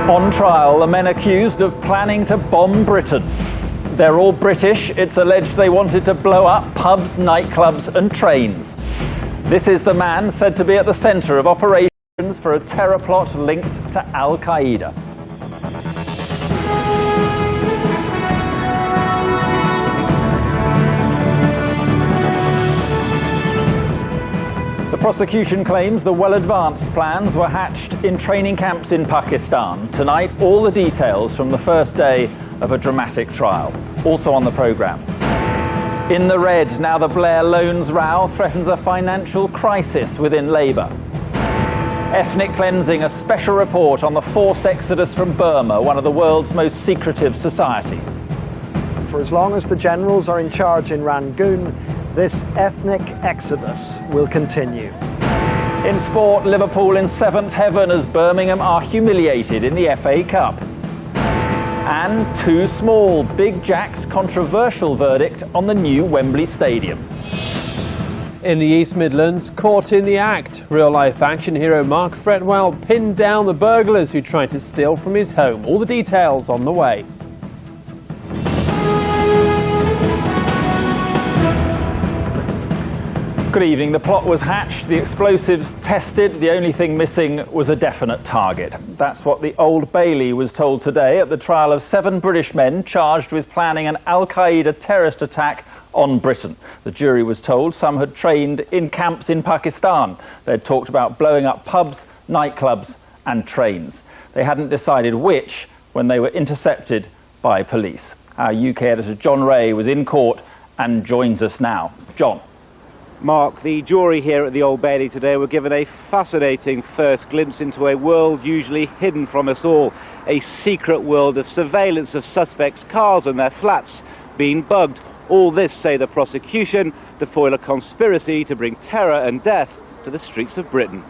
On trial, the men accused of planning to bomb Britain. They're all British. It's alleged they wanted to blow up pubs, nightclubs and trains. This is the man said to be at the centre of operations for a terror plot linked to Al-Qaeda. The prosecution claims the well-advanced plans were hatched in training camps in Pakistan. Tonight, all the details from the first day of a dramatic trial. Also on the programme. In the red, now the Blair loans row threatens a financial crisis within Labour. Ethnic cleansing, a special report on the forced exodus from Burma, one of the world's most secretive societies. For as long as the generals are in charge in Rangoon, this ethnic exodus will continue. In sport, Liverpool in seventh heaven as Birmingham are humiliated in the FA Cup. And too small, Big Jack's controversial verdict on the new Wembley Stadium. In the East Midlands, caught in the act, real-life action hero Mark Fretwell pinned down the burglars who tried to steal from his home. All the details on the way. Good evening. The plot was hatched, the explosives tested, the only thing missing was a definite target. That's what the Old Bailey was told today at the trial of 7 British men charged with planning an Al-Qaeda terrorist attack on Britain. The jury was told some had trained in camps in Pakistan. They'd talked about blowing up pubs, nightclubs and trains. They hadn't decided which when they were intercepted by police. Our UK editor John Ray was in court and joins us now. John. Mark, the jury here at the Old Bailey today were given a fascinating first glimpse into a world usually hidden from us all. A secret world of surveillance of suspects' cars and their flats being bugged. All this, say the prosecution, to foil a conspiracy to bring terror and death to the streets of Britain.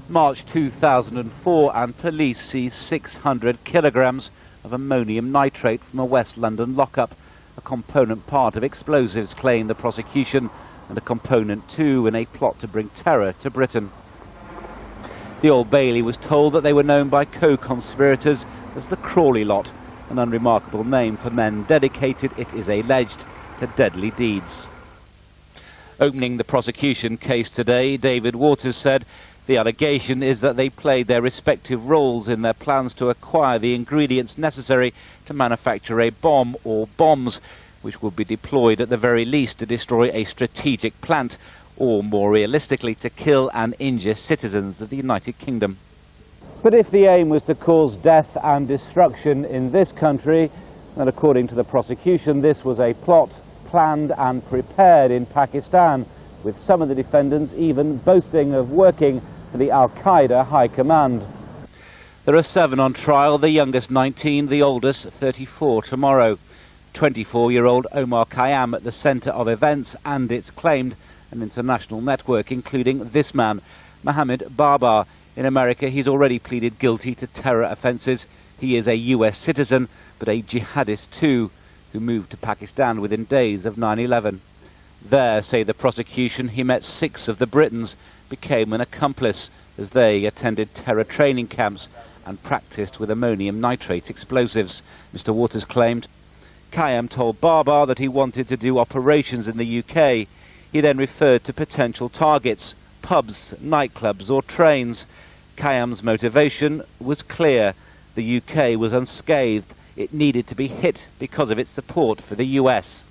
March 2004 and police seized 600 kilograms of ammonium nitrate from a West London lockup. A component part of explosives, claimed the prosecution, and a component too in a plot to bring terror to Britain. The Old Bailey was told that they were known by co-conspirators as the Crawley Lot, an unremarkable name for men dedicated, it is alleged, to deadly deeds. Opening the prosecution case today, David Waters said the allegation is that they played their respective roles in their plans to acquire the ingredients necessary to manufacture a bomb or bombs, which would be deployed at the very least to destroy a strategic plant, or more realistically to kill and injure citizens of the United Kingdom. But if the aim was to cause death and destruction in this country, then according to the prosecution this was a plot planned and prepared in Pakistan, with some of the defendants even boasting of working for the Al-Qaeda High Command. There are 7 on trial, the youngest 19, the oldest 34 tomorrow. 24-year-old Omar Khayyam at the centre of events, and it's claimed an international network, including this man, Mohammed Barbar. In America, he's already pleaded guilty to terror offences. He is a US citizen, but a jihadist too, who moved to Pakistan within days of 9/11. There, say the prosecution, he met 6 of the Britons, became an accomplice as they attended terror training camps and practiced with ammonium nitrate explosives, Mr. Waters claimed. Khayyam told Barbar that he wanted to do operations in the UK. He then referred to potential targets, pubs, nightclubs or trains. Khayyam's motivation was clear. The UK was unscathed. It needed to be hit because of its support for the US.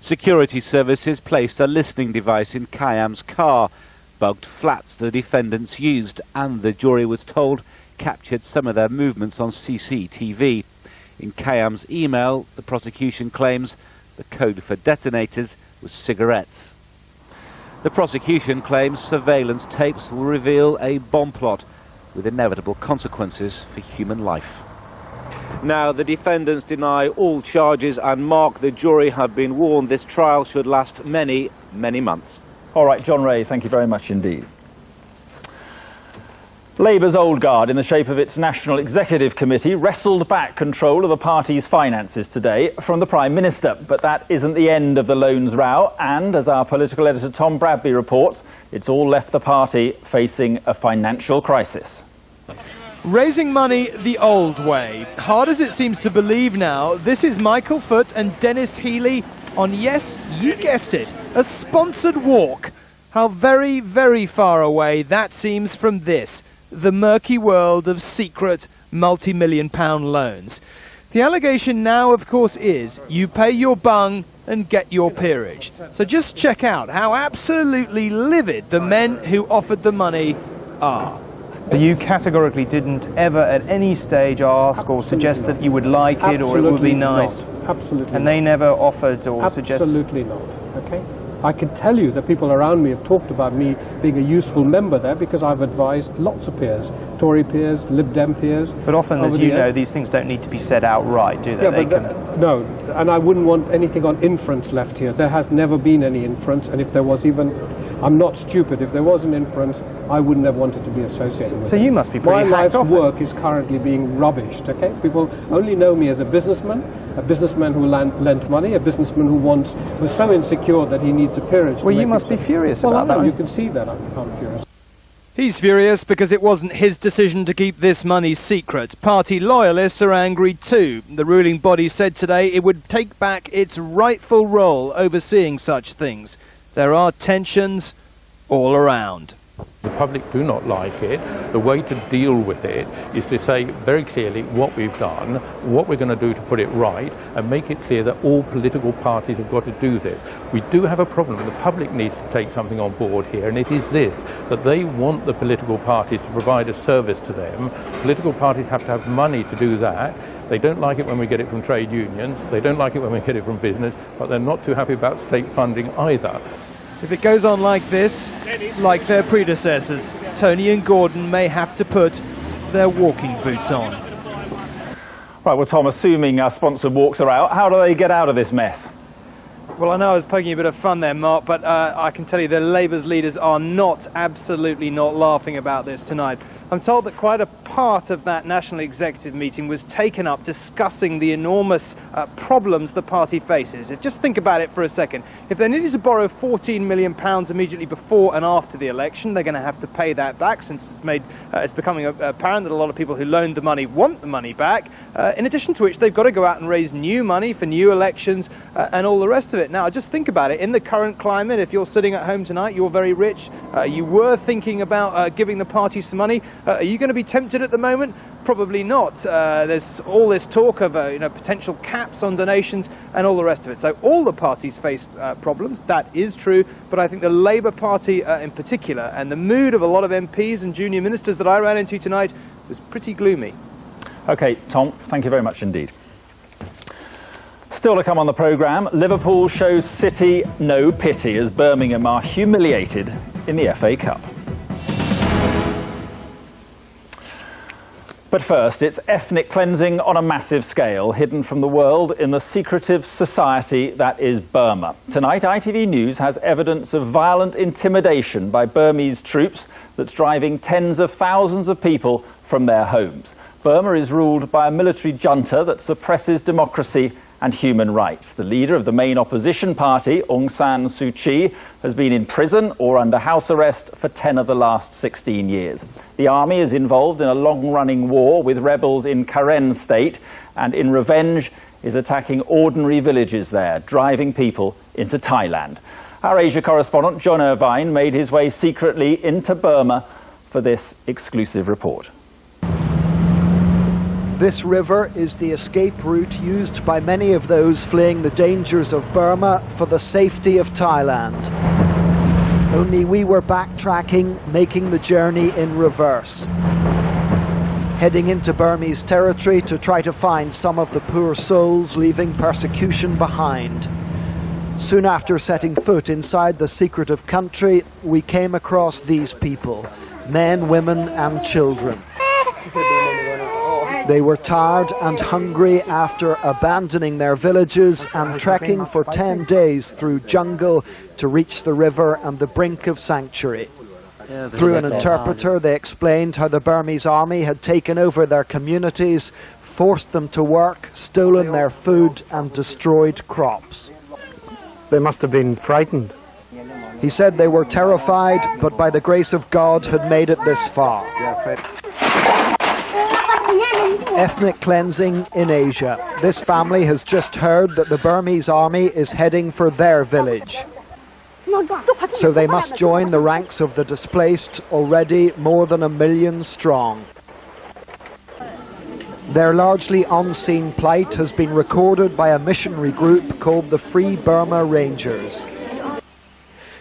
Security services placed a listening device in Khayyam's car, bugged flats the defendants used, and the jury was told captured some of their movements on CCTV. In Khayyam's email, the prosecution claims the code for detonators was cigarettes. The prosecution claims surveillance tapes will reveal a bomb plot with inevitable consequences for human life. Now, the defendants deny all charges, and Mark, the jury have been warned this trial should last many, many months. All right, John Ray, thank you very much indeed. Labour's old guard, in the shape of its National Executive Committee, wrestled back control of the party's finances today from the Prime Minister. But that isn't the end of the loans row, and as our political editor Tom Bradby reports, it's all left the party facing a financial crisis. Raising money the old way. Hard as it seems to believe now, this is Michael Foot and Dennis Healy on, yes, you guessed it, a sponsored walk. How very, very far away that seems from this, the murky world of secret multi-million-pound loans. The allegation now, of course, is you pay your bung and get your peerage. So just check out how absolutely livid the men who offered the money are. But you categorically didn't ever at any stage ask or suggest that you would like it or it would be nice? Absolutely. And they never offered or suggested? Absolutely not, okay? I can tell you that people around me have talked about me being a useful member there because I've advised lots of peers, Tory peers, Lib Dem peers. But often, as you know, these things don't need to be said outright, do they? Yeah, no, and I wouldn't want anything on inference left here. There has never been any inference, and if there was even, I'm not stupid, if there was an inference, I wouldn't have wanted to be associated with it. So you must be pretty My hacked life's off. work is currently being rubbished, okay? People only know me as a businessman who lent money, a businessman who was so insecure that he needs a peerage. Well, you must be furious about that. You can see that I'm furious. He's furious because it wasn't his decision to keep this money secret. Party loyalists are angry too. The ruling body said today it would take back its rightful role overseeing such things. There are tensions all around. The public do not like it. The way to deal with it is to say very clearly what we've done, what we're going to do to put it right, and make it clear that all political parties have got to do this. We do have a problem. The public needs to take something on board here, and it is this, that they want the political parties to provide a service to them. Political parties have to have money to do that. They don't like it when we get it from trade unions. They don't like it when we get it from business, but they're not too happy about state funding either. If it goes on like this, like their predecessors, Tony and Gordon may have to put their walking boots on. Right, well, Tom, assuming our sponsored walks are out, how do they get out of this mess? Well, I know I was poking a bit of fun there, Mark, but I can tell you the Labour's leaders are absolutely not laughing about this tonight. I'm told that quite a part of that National Executive meeting was taken up discussing the enormous problems the party faces. Just think about it for a second. If they needed to borrow £14 million immediately before and after the election, they're going to have to pay that back, since it's becoming apparent that a lot of people who loaned the money want the money back. In addition to which, they've got to go out and raise new money for new elections and all the rest of it. Now, just think about it. In the current climate, if you're sitting at home tonight, you're very rich, you were thinking about giving the party some money, are you going to be tempted at the moment? Probably not. There's all this talk of potential caps on donations and all the rest of it. So all the parties face problems, that is true, but I think the Labour Party in particular, and the mood of a lot of MPs and junior ministers that I ran into tonight was pretty gloomy. OK, Tom, thank you very much indeed. Still to come on the programme, Liverpool shows City no pity as Birmingham are humiliated in the FA Cup. But first, it's ethnic cleansing on a massive scale, hidden from the world in the secretive society that is Burma. Tonight, ITV News has evidence of violent intimidation by Burmese troops that's driving tens of thousands of people from their homes. Burma is ruled by a military junta that suppresses democracy and human rights. The leader of the main opposition party, Aung San Suu Kyi, has been in prison or under house arrest for 10 of the last 16 years. The army is involved in a long-running war with rebels in Karen state, and in revenge is attacking ordinary villages there, driving people into Thailand. Our Asia correspondent, John Irvine, made his way secretly into Burma for this exclusive report. This river is the escape route used by many of those fleeing the dangers of Burma for the safety of Thailand. Only we were backtracking, making the journey in reverse, heading into Burmese territory to try to find some of the poor souls leaving persecution behind. Soon after setting foot inside the secretive country, we came across these people, men, women and children. They were tired and hungry after abandoning their villages and trekking for 10 days through jungle to reach the river and the brink of sanctuary. Through an interpreter, they explained how the Burmese army had taken over their communities, forced them to work, stolen their food and destroyed crops. They must have been frightened. He said they were terrified, but by the grace of God had made it this far. Ethnic cleansing in Asia. This family has just heard that the Burmese army is heading for their village. So they must join the ranks of the displaced, already more than 1 million strong. Their largely unseen plight has been recorded by a missionary group called the Free Burma Rangers.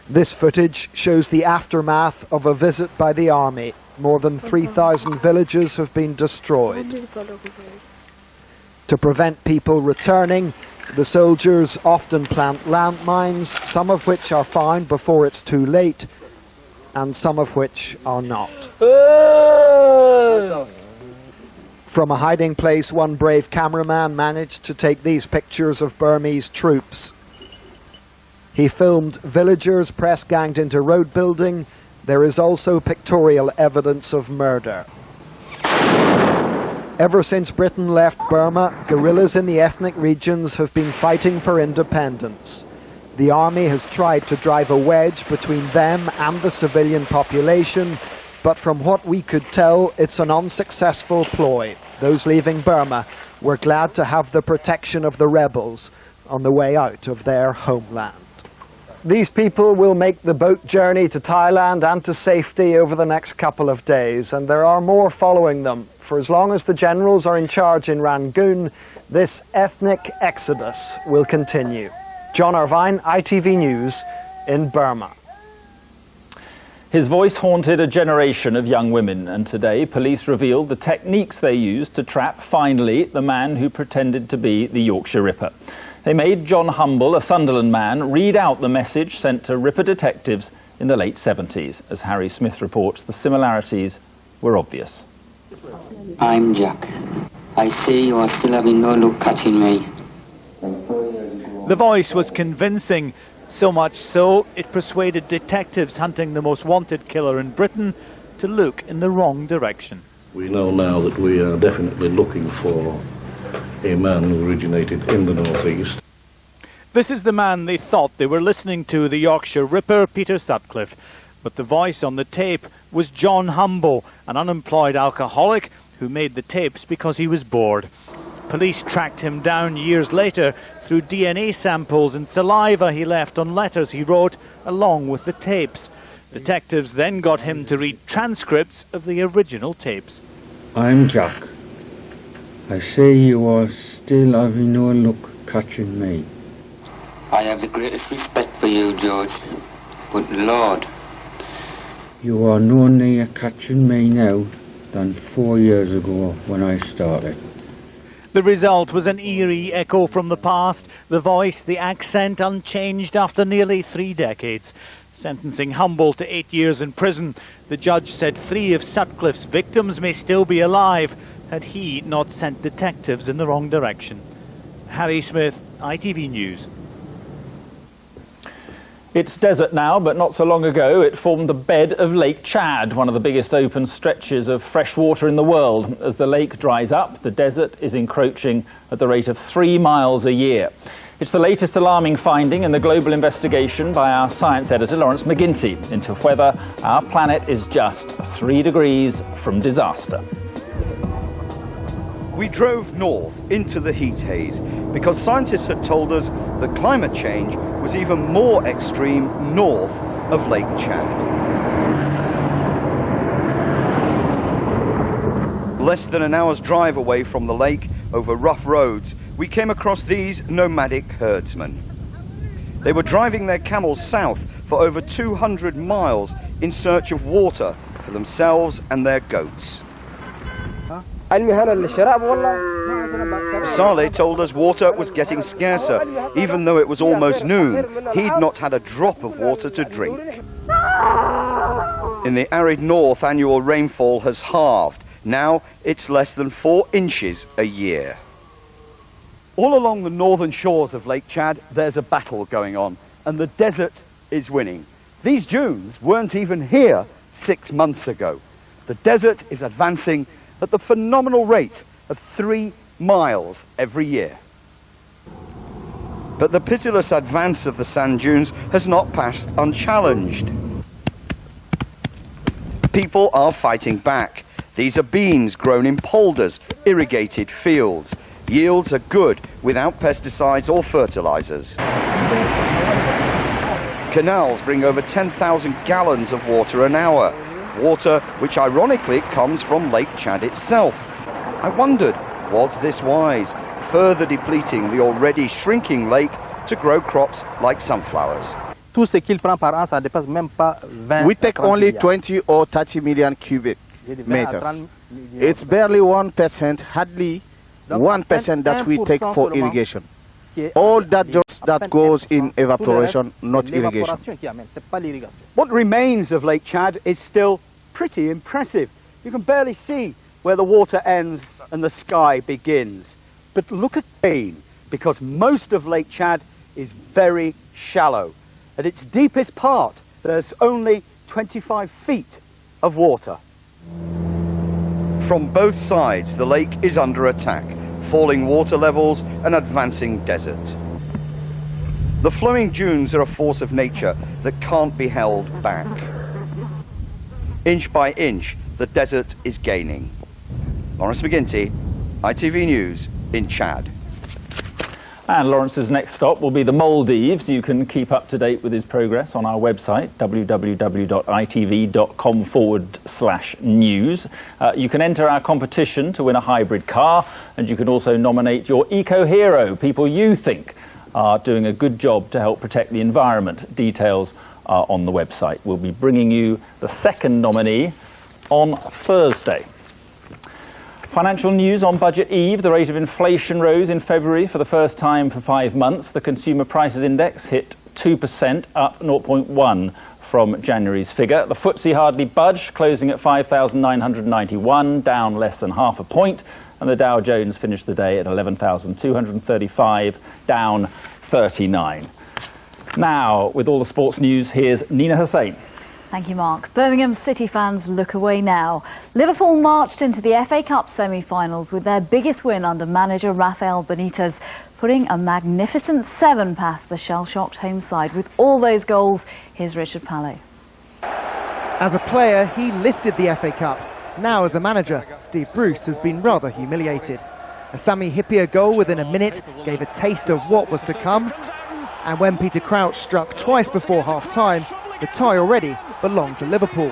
This footage shows the aftermath of a visit by the army. More than 3,000 villages have been destroyed. To prevent people returning, the soldiers often plant landmines, some of which are found before it's too late, and some of which are not. From a hiding place, one brave cameraman managed to take these pictures of Burmese troops. He filmed villagers press-ganged into road building. There is also pictorial evidence of murder. Ever since Britain left Burma, guerrillas in the ethnic regions have been fighting for independence. The army has tried to drive a wedge between them and the civilian population, but from what we could tell, it's an unsuccessful ploy. Those leaving Burma were glad to have the protection of the rebels on the way out of their homeland. These people will make the boat journey to Thailand and to safety over the next couple of days, and there are more following them. For as long as the generals are in charge in Rangoon, this ethnic exodus will continue. John Irvine, ITV News in Burma. His voice haunted a generation of young women, and today police revealed the techniques they used to trap, finally, the man who pretended to be the Yorkshire Ripper. They made John Humble, a Sunderland man, read out the message sent to Ripper detectives in the late 70s. As Harry Smith reports, the similarities were obvious. I'm Jack. I say you are still having no luck catching me. The voice was convincing, so much so it persuaded detectives hunting the most wanted killer in Britain to look in the wrong direction. We know now that we are definitely looking for a man who originated in the northeast. This is the man they thought they were listening to, the Yorkshire Ripper, Peter Sutcliffe. But the voice on the tape was John Humble, an unemployed alcoholic who made the tapes because he was bored. Police tracked him down years later through DNA samples and saliva he left on letters he wrote along with the tapes. Detectives then got him to read transcripts of the original tapes. I'm Jack. I say you are still having no luck catching me. I have the greatest respect for you, George, but Lord, you are no nearer catching me now than 4 years ago when I started. The result was an eerie echo from the past, the voice, the accent unchanged after nearly 3 decades. Sentencing Humble to 8 years in prison, the judge said 3 of Sutcliffe's victims may still be alive had he not sent detectives in the wrong direction. Harry Smith, ITV News. It's desert now, but not so long ago it formed the bed of Lake Chad, one of the biggest open stretches of fresh water in the world. As the lake dries up, the desert is encroaching at the rate of 3 miles a year. It's the latest alarming finding in the global investigation by our science editor Lawrence McGinty into whether our planet is just 3 degrees from disaster. We drove north into the heat haze because scientists had told us that climate change was even more extreme north of Lake Chad. Less than an hour's drive away from the lake, over rough roads, we came across these nomadic herdsmen. They were driving their camels south for over 200 miles in search of water for themselves and their goats. Saleh told us water was getting scarcer, even though it was almost noon. He'd not had a drop of water to drink. In the arid north, annual rainfall has halved. Now it's less than 4 inches a year. All along the northern shores of Lake Chad, there's a battle going on, and the desert is winning. These dunes weren't even here 6 months ago. The desert is advancing at the phenomenal rate of 3 miles every year. But the pitiless advance of the sand dunes has not passed unchallenged. People are fighting back. These are beans grown in polders, irrigated fields. Yields are good without pesticides or fertilizers. Canals bring over 10,000 gallons of water an hour. Water which ironically comes from Lake Chad itself. I wondered, was this wise? Further depleting the already shrinking lake to grow crops like sunflowers. We take only 20 or 30 million cubic meters. It's barely 1%, hardly 1% that we take for irrigation. All that goes in evaporation, not irrigation. What remains of Lake Chad is still pretty impressive. You can barely see where the water ends and the sky begins. But look again, because most of Lake Chad is very shallow. At its deepest part, there's only 25 feet of water. From both sides, the lake is under attack, falling water levels and advancing desert. The flowing dunes are a force of nature that can't be held back. Inch by inch, the desert is gaining. Lawrence McGinty, ITV News in Chad. And Lawrence's next stop will be the Maldives. You can keep up to date with his progress on our website, www.itv.com/news. You can enter our competition to win a hybrid car, and you can also nominate your eco-hero, people you think are doing a good job to help protect the environment. Details are on the website. We'll be bringing you the second nominee on Thursday. Financial news on Budget Eve. The rate of inflation rose in February for the first time for 5 months. The Consumer Prices Index hit 2%, up 0.1 from January's figure. The FTSE hardly budged, closing at 5,991, down less than half a point. And the Dow Jones finished the day at 11,235, down 39. Now, with all the sports news, here's Nina Hussain. Thank you, Mark. Birmingham City fans look away now. Liverpool marched into the FA Cup semi-finals with their biggest win under manager Rafael Benitez, putting a magnificent 7 past the shell-shocked home side. With all those goals, here's Richard Pallow. As a player, he lifted the FA Cup. Now, as a manager, Steve Bruce has been rather humiliated. A Sami Hyypiä goal within a minute gave a taste of what was to come. And when Peter Crouch struck twice before half-time, the tie already belonged to Liverpool.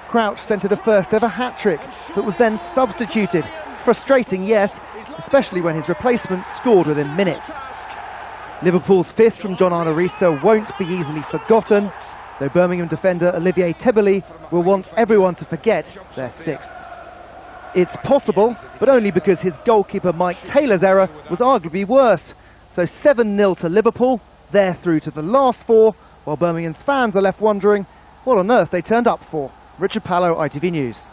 Crouch centred a first-ever hat-trick, but was then substituted. Frustrating, yes, especially when his replacement scored within minutes. Liverpool's fifth from John Arnorisa won't be easily forgotten, though Birmingham defender Olivier Tebeli will want everyone to forget their sixth. It's possible, but only because his goalkeeper Mike Taylor's error was arguably worse. So 7-0 to Liverpool, they're through to the last 4, while Birmingham's fans are left wondering what on earth they turned up for. Richard Pallow, ITV News.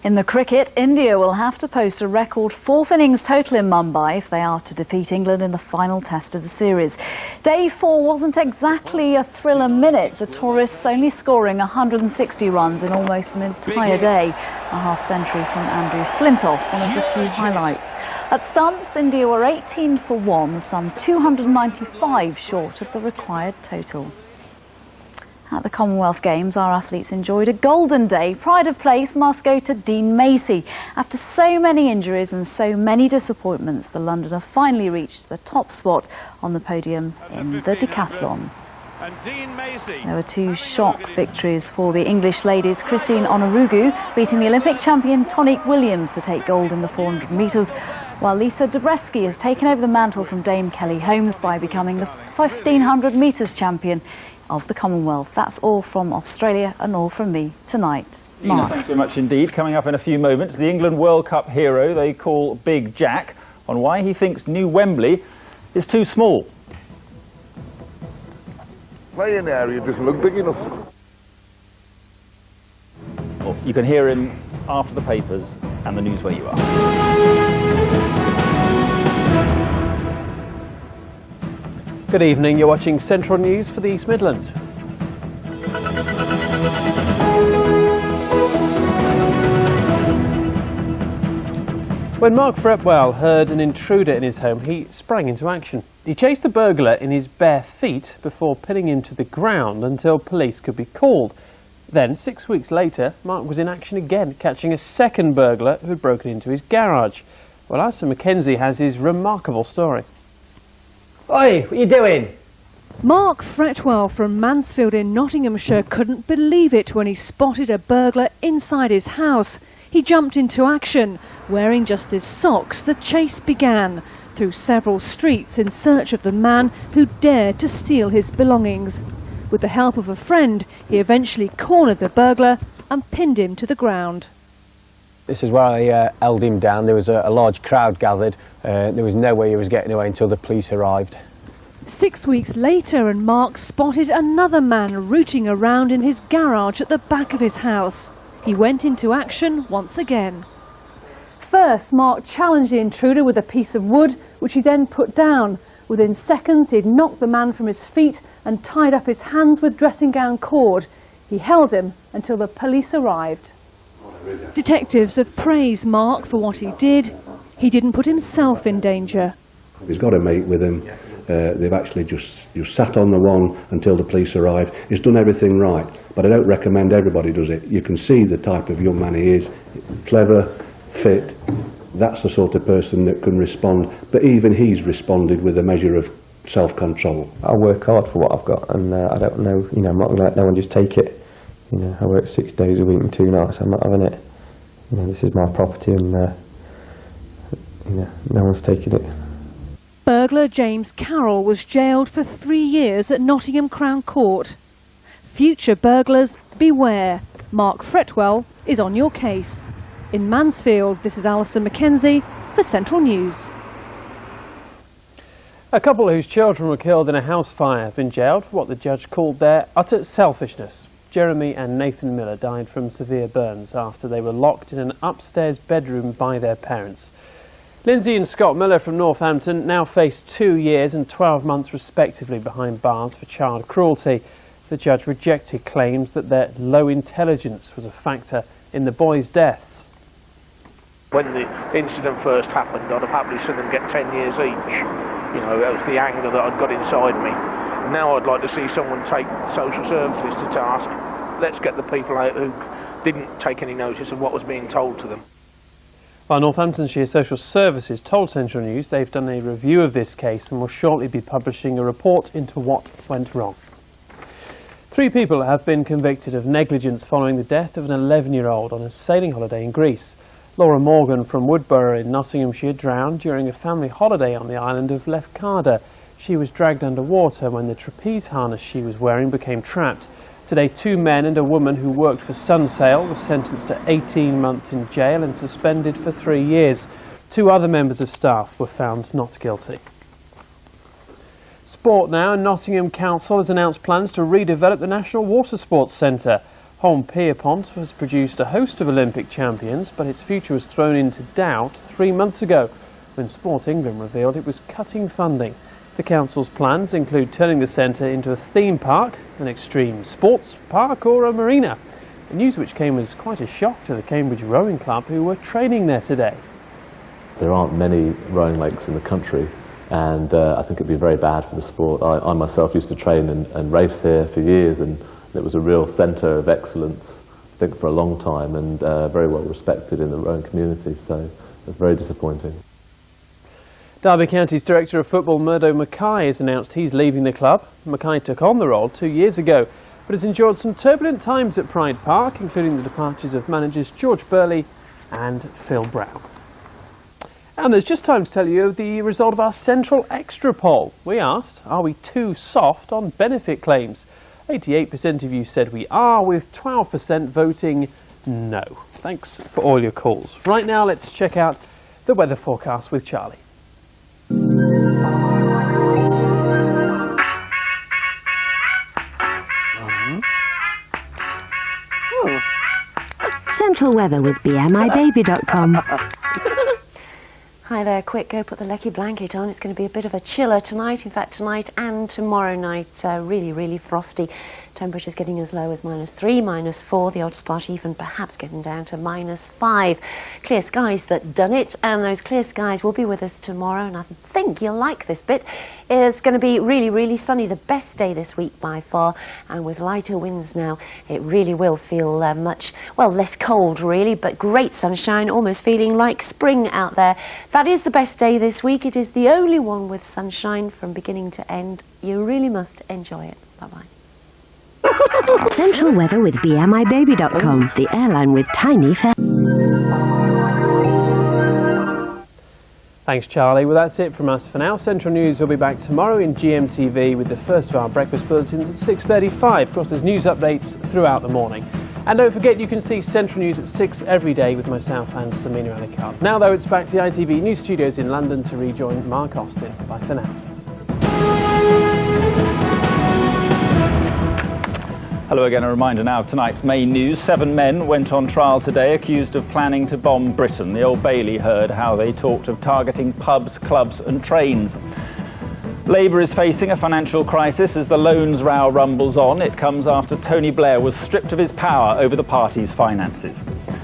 In the cricket, India will have to post a record 4th innings total in Mumbai if they are to defeat England in the final test of the series. Day 4 wasn't exactly a thriller minute, the tourists only scoring 160 runs in almost an entire day. A half-century from Andrew Flintoff, one of the few highlights. At stumps, India were 18 for 1, some 295 short of the required total. At the Commonwealth Games, our athletes enjoyed a golden day. Pride of place must go to Dean Macy. After so many injuries and so many disappointments, the Londoner finally reached the top spot on the podium in the decathlon. There were 2 shock victories for the English ladies. Christine Onorugu beating the Olympic champion Tonique Williams to take gold in the 400 metres, while Lisa Dobreski has taken over the mantle from Dame Kelly Holmes by becoming the 1500 metres champion of the Commonwealth. That's all from Australia and all from me tonight. Mark. Thanks very much indeed. Coming up in a few moments, the England World Cup hero they call Big Jack, on why he thinks new Wembley is too small. Playing area doesn't look big enough. Well, you can hear him after the papers and the news where you are. Good evening, you're watching Central News for the East Midlands. When Mark Fretwell heard an intruder in his home, he sprang into action. He chased the burglar in his bare feet before pinning him to the ground until police could be called. Then, 6 weeks later, Mark was in action again, catching a second burglar who had broken into his garage. Well, Alison Mackenzie has his remarkable story. Oi, what are you doing? Mark Fretwell from Mansfield in Nottinghamshire couldn't believe it when he spotted a burglar inside his house. He jumped into action. Wearing just his socks, the chase began through several streets in search of the man who dared to steal his belongings. With the help of a friend, he eventually cornered the burglar and pinned him to the ground. This is where I held him down. There was a large crowd gathered. There was no way he was getting away until the police arrived. 6 weeks later, and Mark spotted another man rooting around in his garage at the back of his house. He went into action once again. First, Mark challenged the intruder with a piece of wood, which he then put down. Within seconds, he'd knocked the man from his feet and tied up his hands with dressing gown cord. He held him until the police arrived. Detectives have praised Mark for what he did. He didn't put himself in danger. He's got to meet with him. They've actually just sat on the one until the police arrived. He's done everything right, but I don't recommend everybody does it. You can see the type of young man he is. Clever, fit. That's the sort of person that can respond, but even he's responded with a measure of self-control. I work hard for what I've got, and I don't know, I'm not going to let no one just take it. I work 6 days a week and 2 nights, I'm not having it. This is my property, and no one's taking it. Burglar James Carroll was jailed for 3 years at Nottingham Crown Court. Future burglars, beware. Mark Fretwell is on your case. In Mansfield, this is Alison Mackenzie for Central News. A couple whose children were killed in a house fire have been jailed for what the judge called their utter selfishness. Jeremy and Nathan Miller died from severe burns after they were locked in an upstairs bedroom by their parents. Lindsay and Scott Miller from Northampton now face 2 years and 12 months respectively behind bars for child cruelty. The judge rejected claims that their low intelligence was a factor in the boys' deaths. When the incident first happened, I'd have happily seen them get 10 years each. That was the anger that I'd got inside me. Now I'd like to see someone take social services to task. Let's get the people out who didn't take any notice of what was being told to them. While Northamptonshire Social Services told Central News they've done a review of this case and will shortly be publishing a report into what went wrong. 3 people have been convicted of negligence following the death of an 11-year-old on a sailing holiday in Greece. Laura Morgan from Woodborough in Nottinghamshire drowned during a family holiday on the island of Lefkada. She was dragged underwater when the trapeze harness she was wearing became trapped. Today, 2 men and a woman who worked for Sunsail were sentenced to 18 months in jail and suspended for 3 years. 2 other members of staff were found not guilty. Sport now. Nottingham Council has announced plans to redevelop the National Water Sports Centre. Holme Pierpont has produced a host of Olympic champions, but its future was thrown into doubt 3 months ago when Sport England revealed it was cutting funding. The council's plans include turning the centre into a theme park, an extreme sports park or a marina. The news which came as quite a shock to the Cambridge Rowing Club, who were training there today. There aren't many rowing lakes in the country, and I think it'd be very bad for the sport. I myself used to train and race here for years, and it was a real centre of excellence, I think, for a long time, and very well respected in the rowing community, so it's very disappointing. Derby County's Director of Football, Murdo Mackay, has announced he's leaving the club. Mackay took on the role 2 years ago, but has endured some turbulent times at Pride Park, including the departures of managers George Burley and Phil Brown. And there's just time to tell you the result of our Central Extra poll. We asked, are we too soft on benefit claims? 88% of you said we are, with 12% voting no. Thanks for all your calls. Right now, let's check out the weather forecast with Charlie. Central weather with BMIBaby.com. Hi there, quick, go put the lecky blanket on. It's going to be a bit of a chiller tonight. In fact, tonight and tomorrow night, really, really frosty. Temperatures getting as low as -3, -4, the odd spot even perhaps getting down to -5. Clear skies that done it, and those clear skies will be with us tomorrow, and I think you'll like this bit. It's going to be really, really sunny, the best day this week by far, and with lighter winds now, it really will feel much, well, less cold really, but great sunshine, almost feeling like spring out there. That is the best day this week. It is the only one with sunshine from beginning to end. You really must enjoy it. Bye-bye. Central weather with BMIBaby.com, the airline with tiny fares. Thanks, Charlie. Well, that's it from us for now. Central News will be back tomorrow in GMTV with the first of our breakfast bulletins at 6:35. Of course, there's news updates throughout the morning. And don't forget, you can see Central News at 6 every day with myself and Samina Alicard. Now, though, it's back to the ITV News Studios in London to rejoin Mark Austin. Bye for now. Hello again, a reminder now of tonight's main news. 7 men went on trial today accused of planning to bomb Britain. The Old Bailey heard how they talked of targeting pubs, clubs and trains. Labour is facing a financial crisis as the loans row rumbles on. It comes after Tony Blair was stripped of his power over the party's finances.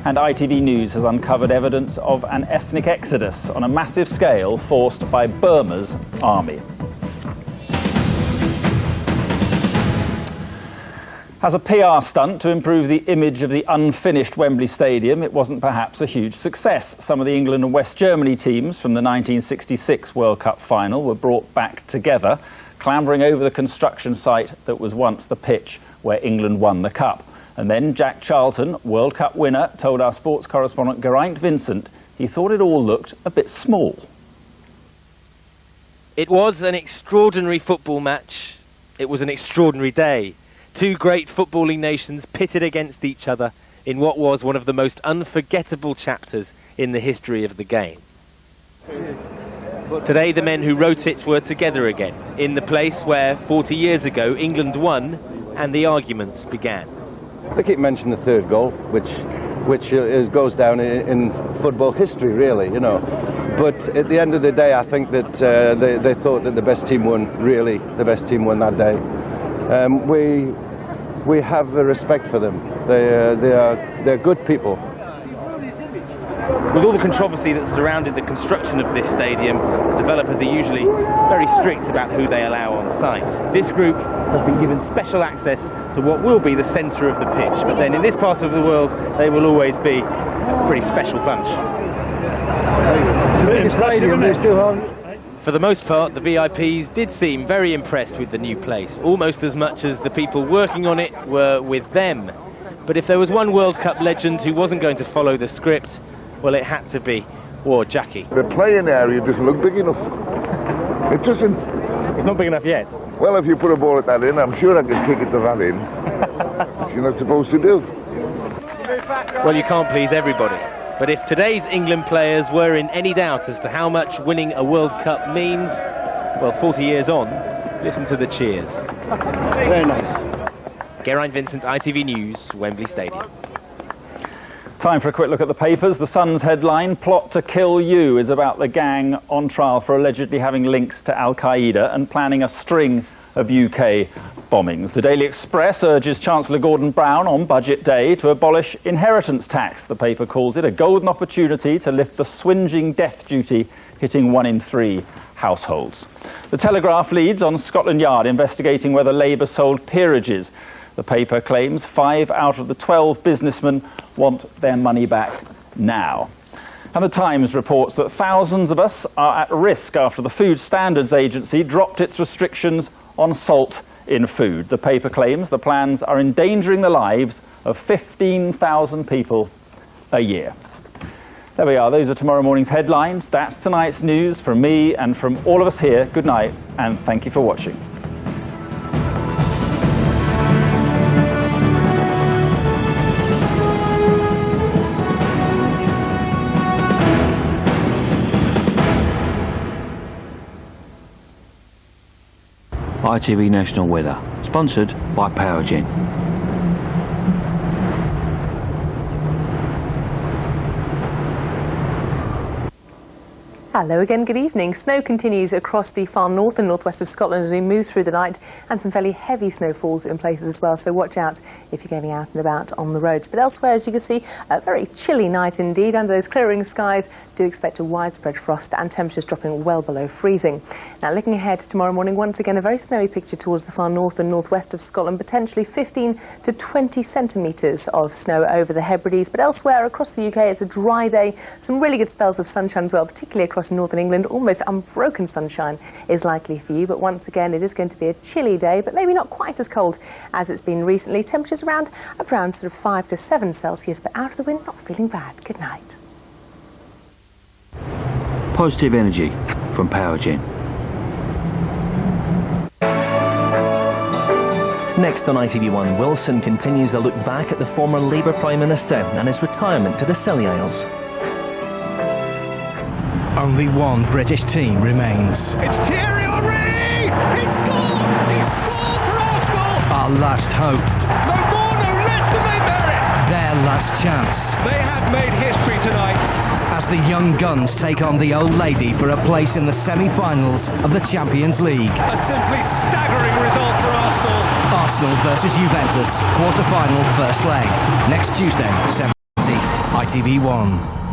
And ITV News has uncovered evidence of an ethnic exodus on a massive scale forced by Burma's army. As a PR stunt to improve the image of the unfinished Wembley Stadium, it wasn't perhaps a huge success. Some of the England and West Germany teams from the 1966 World Cup final were brought back together, clambering over the construction site that was once the pitch where England won the cup. And then Jack Charlton, World Cup winner, told our sports correspondent Geraint Vincent he thought it all looked a bit small. It was an extraordinary football match. It was an extraordinary day. 2 great footballing nations pitted against each other in what was one of the most unforgettable chapters in the history of the game. Today the men who wrote it were together again, in the place where 40 years ago England won and the arguments began. They keep mentioning the 3rd goal, which goes down in football history, really, you know. But at the end of the day, I think that they thought that the best team won, really, the best team won that day. We have a respect for them. They're good people. With all the controversy that surrounded the construction of this stadium, developers are usually very strict about who they allow on site. This group has been given special access to what will be the centre of the pitch, but then in this part of the world they will always be a pretty special bunch. For the most part, the VIPs did seem very impressed with the new place, almost as much as the people working on it were with them. But if there was one World Cup legend who wasn't going to follow the script, well, it had to be War Jackie. The playing area doesn't look big enough. It doesn't. It's not big enough yet. Well, if you put a ball at that in, I'm sure I can kick it to that in. Which you're not supposed to do. Well, you can't please everybody. But if today's England players were in any doubt as to how much winning a World Cup means, well, 40 years on, listen to the cheers. Very nice. Geraint Vincent, ITV News, Wembley Stadium. Time for a quick look at the papers. The Sun's headline, "Plot to Kill You," is about the gang on trial for allegedly having links to Al-Qaeda and planning a string of UK bombings. The Daily Express urges Chancellor Gordon Brown on Budget Day to abolish inheritance tax. The paper calls it a golden opportunity to lift the swingeing death duty hitting 1 in 3 households. The Telegraph leads on Scotland Yard investigating whether Labour sold peerages. The paper claims 5 out of the 12 businessmen want their money back now. And the Times reports that thousands of us are at risk after the Food Standards Agency dropped its restrictions on salt in food. The paper claims the plans are endangering the lives of 15,000 people a year. There we are, those are tomorrow morning's headlines. That's tonight's news from me and from all of us here. Good night and thank you for watching. ITV National Weather, sponsored by Powergen. Hello again, good evening. Snow continues across the far north and northwest of Scotland as we move through the night, and some fairly heavy snowfalls in places as well, so watch out if you're getting out and about on the roads. But elsewhere, as you can see, a very chilly night indeed. Under those clearing skies, do expect a widespread frost and temperatures dropping well below freezing. Now looking ahead to tomorrow morning, once again a very snowy picture towards the far north and northwest of Scotland, potentially 15 to 20 centimetres of snow over the Hebrides. But elsewhere across the UK, it's a dry day, some really good spells of sunshine as well, particularly across northern England. Almost unbroken sunshine is likely for you, but once again it is going to be a chilly day, but maybe not quite as cold as it's been recently. Temperatures around sort of 5 to 7 Celsius, but out of the wind, not feeling bad. Good night. Positive energy from PowerGen. Next on ITV1, Wilson continues a look back at the former Labour Prime Minister and his retirement to the Scilly Isles. Only one British team remains. It's Thierry Henry! He scored! He scored for Arsenal! Our last hope. No more, no less than they merit! Their last chance. They have made history tonight. As the young guns take on the old lady for a place in the semi-finals of the Champions League. A simply staggering result for Arsenal. Arsenal versus Juventus, quarter-final first leg. Next Tuesday, 7:30, ITV1.